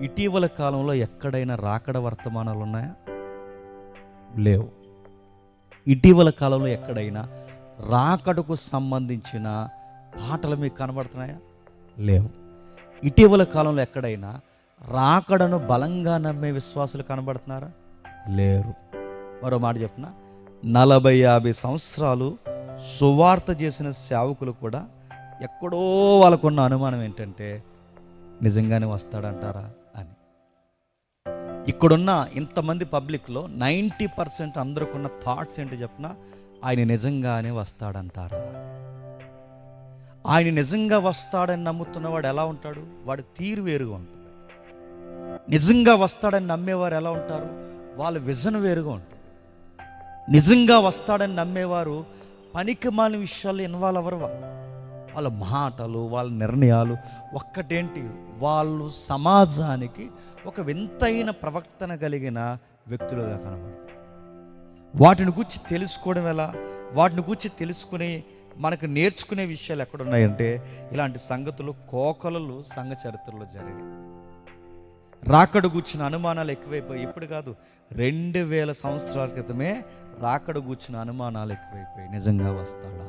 ఇటీవల కాలంలో ఎక్కడైనా రాకడ వర్తమానాలు ఉన్నాయా? లేవు. ఇటీవల కాలంలో ఎక్కడైనా రాకడకు సంబంధించిన పాటలు మీకు కనబడుతున్నాయా? లేవు. ఇటీవల కాలంలో ఎక్కడైనా రాకడను బలంగా నమ్మే విశ్వాసులు కనబడుతున్నారా? లేరు. మరో మాట చెప్పిన 40-50 సంవత్సరాలు సువార్త చేసిన సేవకులు కూడా ఎక్కడో వాళ్ళకున్న అనుమానం ఏంటంటే నిజంగానే వస్తాడంటారా అని. ఇక్కడున్న ఇంతమంది పబ్లిక్లో 90% అందరికున్న థాట్స్ ఏంటి చెప్పిన, ఆయన నిజంగానే వస్తాడంటారా. ఆయన నిజంగా వస్తాడని నమ్ముతున్నవాడు ఎలా ఉంటాడు? వాడి తీరు వేరుగా ఉంటుంది. నిజంగా వస్తాడని నమ్మేవారు ఎలా ఉంటారు? వాళ్ళ విజన్ వేరుగా ఉంటుంది. నిజంగా వస్తాడని నమ్మేవారు పనికిమాలిన విషయాల్లో ఇన్వాల్వ్ అవ్వరు. వాళ్ళ మాటలు, వాళ్ళ నిర్ణయాలు ఒక్కటేంటి, వాళ్ళు సమాజానికి ఒక వింతైన ప్రవర్తన కలిగిన వ్యక్తులుగా కనబడతారు. వాటిని గురించి తెలుసుకోవడం ఎలా? వాటిని గురించి తెలుసుకుని మనకు నేర్చుకునే విషయాలు ఎక్కడున్నాయంటే ఇలాంటి సంగతులు కోకొలలు సంఘ చరిత్రలో జరిగాయి. రాకడ గూర్చిన అనుమానాలు ఎక్కువైపోయి, ఇప్పుడు కాదు 2000 సంవత్సరాల క్రితమే రాకడ గూర్చిన అనుమానాలు ఎక్కువైపోయి నిజంగా వస్తాడా